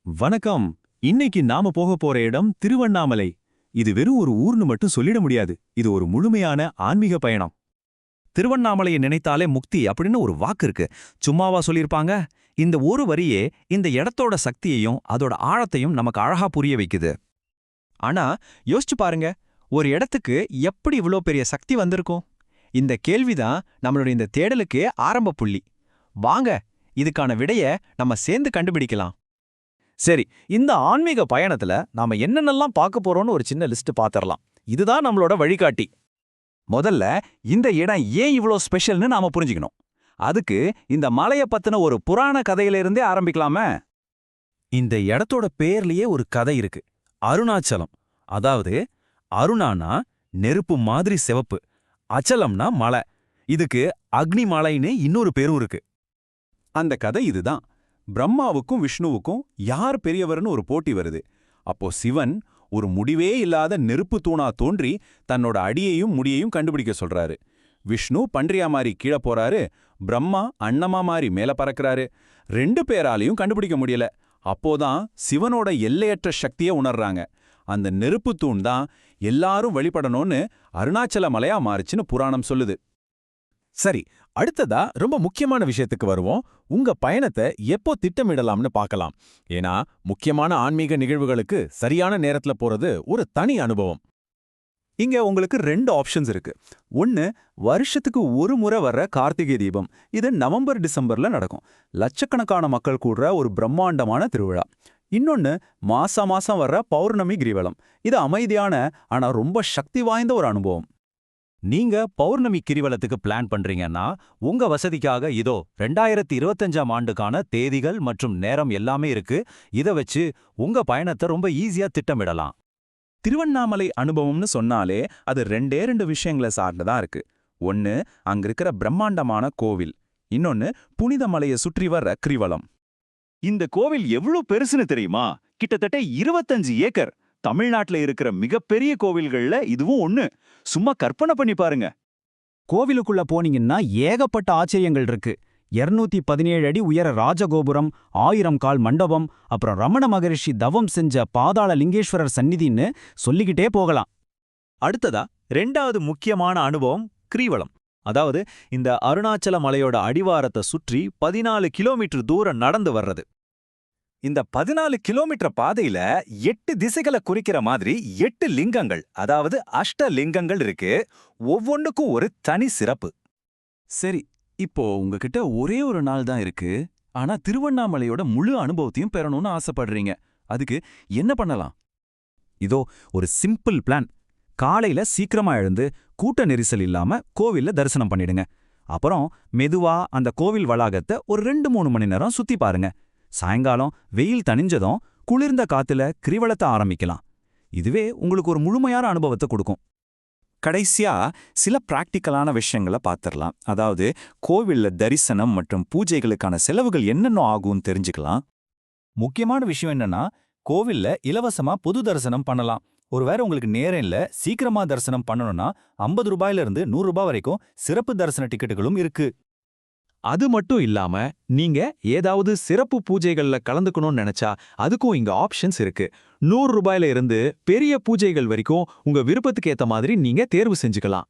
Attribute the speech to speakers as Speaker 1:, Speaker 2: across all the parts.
Speaker 1: வணக்கம். இன்னைக்கு நாம போற இடம் திருவண்ணாமலை. இது வெறும் ஒரு ஊர்னு மட்டும் சொல்லிட முடியாது. இது ஒரு முழுமையான ஆன்மீக பயணம்.
Speaker 2: திருவண்ணாமலையை நினைத்தாலே முக்தி அப்படின்னு ஒரு வாக்கு இருக்கு. சும்மாவா சொல்லியிருப்பாங்க? இந்த ஒரு வரியே இந்த இடத்தோட சக்தியையும் அதோட ஆழத்தையும் நமக்கு அழகா புரிய வைக்குது.
Speaker 3: ஆனா யோசிச்சு பாருங்க, ஒரு இடத்துக்கு எப்படி இவ்ளோ பெரிய சக்தி வந்திருக்கும்? இந்த கேள்விதான் நம்மளோட இந்த தேடலுக்கு ஆரம்ப புள்ளி. வாங்க, இதுக்கான விடைய நம்ம சேர்ந்து கண்டுபிடிக்கலாம்.
Speaker 2: சரி, இந்த ஆன்மீக பயணத்துல நாம என்னென்னலாம் பார்க்க போறோம்னு ஒரு சின்ன லிஸ்ட் பாத்திரலாம். இதுதான் நம்மளோட வழிகாட்டி. முதல்ல இந்த இடம் ஏன் இவ்ளோ ஸ்பெஷல்னு நாம புரிஞ்சுக்கணும். அதுக்கு இந்த மலைய பத்தின ஒரு புராண கதையிலிருந்தே ஆரம்பிக்கலாமே. இந்த இடத்தோட பேர்லயே ஒரு கதை இருக்கு. அருணாச்சலம். அதாவது அருணானா நெருப்பு மாதிரி சிவப்பு, அச்சலம்னா மலை. இதுக்கு அக்னி மலைன்னு இன்னொரு பேரும் இருக்கு.
Speaker 1: அந்த கதை இதுதான். பிரம்மாவுக்கும் விஷ்ணுவுக்கும் யார் பெரியவர்னு ஒரு போட்டி வருது. அப்போ சிவன் ஒரு முடிவே இல்லாத நெருப்பு தூணா தோன்றி தன்னோட அடியையும் முடியையும் கண்டுபிடிக்க சொல்றாரு. விஷ்ணு பன்றியா மாறி கீழே போறாரு, பிரம்மா அன்னமா மாறி மேல பறக்கிறாரு. 2 பேராலையும் கண்டுபிடிக்க முடியல. அப்போதான் சிவனோட எல்லையற்ற சக்தியை உணர்றாங்க. அந்த நெருப்பு தூண் தான் எல்லாரும் வழிபடணும்னு அருணாச்சல மலையா மாறுச்சுன்னு புராணம் சொல்லுது.
Speaker 4: சரி, அடுத்ததா ரொம்ப முக்கியமான விஷயத்துக்கு வருவோம். உங்க பயணத்தை எப்போ திட்டமிடலாம்னு பார்க்கலாம். ஏன்னா முக்கியமான ஆன்மீக நிகழ்வுகளுக்கு சரியான நேரத்துல போறது ஒரு தனி அனுபவம்.
Speaker 3: இங்க உங்களுக்கு 2 ஆப்ஷன்ஸ் இருக்கு. ஒன்னு, வருஷத்துக்கு ஒரு முறை வர்ற கார்த்திகை தீபம். இது நவம்பர் டிசம்பர்ல நடக்கும். லட்சக்கணக்கான மக்கள் கூடுற ஒரு பிரம்மாண்டமான திருவிழா. இன்னொன்னு, மாசம் வர்ற பௌர்ணமி கிரிவலம். இது அமைதியான ஆனா ரொம்ப சக்தி வாய்ந்த ஒரு அனுபவம்.
Speaker 2: நீங்க பௌர்ணமி கிரிவலத்துக்கு பிளான் பண்றீங்கன்னா உங்க வசதிக்காக இதோ 2025ஆம் ஆண்டுக்கான தேதிகள் மற்றும் நேரம் எல்லாமே இருக்கு. இத வச்சு உங்க பயணத்தை ரொம்ப ஈஸியா திட்டமிடலாம்.
Speaker 3: திருவண்ணாமலை அனுபவம்னு சொன்னாலே அது 2 விஷயங்களை சார்ந்துதான் இருக்கு. ஒன்னு, அங்க இருக்கிற பிரம்மாண்டமான கோவில். இன்னொன்னு, புனித மலையை சுற்றி வர்ற கிரிவலம்.
Speaker 5: இந்த கோவில் எவ்வளவு பெருசுன்னு தெரியுமா? கிட்டத்தட்ட 25 ஏக்கர். தமிழ்நாட்டுல இருக்கிற மிகப்பெரிய கோவில்கள்ல இதுவும் ஒண்ணு. சும்மா கற்பனை பண்ணி பாருங்க.
Speaker 6: கோவிலுக்குள்ள போனீங்கன்னா ஏகப்பட்ட ஆச்சரியங்கள் இருக்கு. 217 அடி உயர ராஜகோபுரம், 1000 கால் மண்டபம், அப்புறம் ரமண மகரிஷி தவம் செஞ்ச பாதாள லிங்கேஸ்வரர் சந்நிதின்னு சொல்லிக்கிட்டே போகலாம்.
Speaker 2: அடுத்ததா 2வது முக்கியமான அனுபவம் கிரிவலம். அதாவது இந்த அருணாச்சல மலையோட அடிவாரத்தை சுற்றி 14 கிலோமீட்டர் தூரம் நடந்து வர்றது. இந்த 14 கிலோமீட்டர் பாதையில 8 திசைகளை குறிக்கிற மாதிரி 8 லிங்கங்கள், அதாவது அஷ்ட லிங்கங்கள் இருக்கு. ஒவ்வொன்றுக்கும் ஒரு தனி சிறப்பு.
Speaker 3: சரி, இப்போ உங்ககிட்ட ஒரே ஒரு நாள் தான் இருக்கு. ஆனா திருவண்ணாமலையோட முழு அனுபவத்தையும் பெறணும்னு ஆசைப்படுறீங்க. அதுக்கு என்ன பண்ணலாம்?
Speaker 2: இதோ ஒரு சிம்பிள் பிளான். காலையில சீக்கிரமா எழுந்து கூட்ட நெரிசல் இல்லாம கோவில்ல தரிசனம் பண்ணிடுங்க. அப்புறம் மெதுவா அந்த கோவில் வளாகத்தை ஒரு 2-3 மணி நேரம் சுத்தி பாருங்க. சாயங்காலம் வெயில் தணிஞ்சதும் குளிர்ந்த காத்துல கிரிவலத்தை ஆரம்பிக்கலாம். இதுவே உங்களுக்கு ஒரு முழுமையான அனுபவத்தை கொடுக்கும்.
Speaker 3: கடைசியா சில பிராக்டிக்கலான விஷயங்களை பார்த்துடலாம். அதாவது கோவில்ல தரிசனம் மற்றும் பூஜைகளுக்கான செலவுகள் என்னென்ன ஆகும்னு தெரிஞ்சுக்கலாம்.
Speaker 2: முக்கியமான விஷயம் என்னன்னா, கோவில்ல இலவசமா பொது தரிசனம் பண்ணலாம். ஒருவேளை உங்களுக்கு நேரம் இல்ல, சீக்கிரமா தரிசனம் பண்ணணும்னா 50 ரூபாயிலிருந்து 100 ரூபாய் வரைக்கும் சிறப்பு தரிசன டிக்கெட்டுகளும் இருக்கு.
Speaker 4: அது மட்டும் இல்லாம நீங்க ஏதாவது சிறப்பு பூஜைகள்ல கலந்துக்கணும்னு நினைச்சா அதுக்கும் இங்க ஆப்ஷன்ஸ் இருக்கு. 100 ரூபாயில இருந்து பெரிய பூஜைகள் வரைக்கும் உங்க விருப்பத்துக்கு ஏத்த மாதிரி நீங்க தேர்வு செஞ்சுக்கலாம்.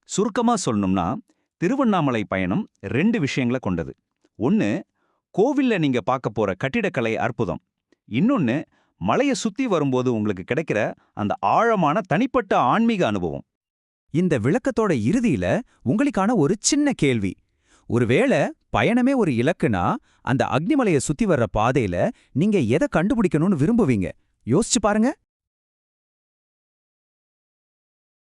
Speaker 2: சுருக்கமா சொல்லணும்னா, திருவண்ணாமலை பயணம் 2 விஷயங்களை கொண்டது. ஒன்னு, கோவில்ல நீங்க பார்க்க போற கட்டிடக்கலை அற்புதம். இன்னொன்னு, மலையை சுத்தி வரும்போது உங்களுக்கு கிடைக்கிற அந்த ஆழமான தனிப்பட்ட ஆன்மீக அனுபவம்.
Speaker 6: இந்த விளக்கத்தோட இறுதியில உங்களுக்கான ஒரு சின்ன கேள்வி. ஒருவேளை பயணமே ஒரு இலக்குனா, அந்த அக்னிமலையை சுத்தி வர்ற பாதையில நீங்க எதை கண்டுபிடிக்கணும்னு விரும்புவீங்க? யோசிச்சு பாருங்க.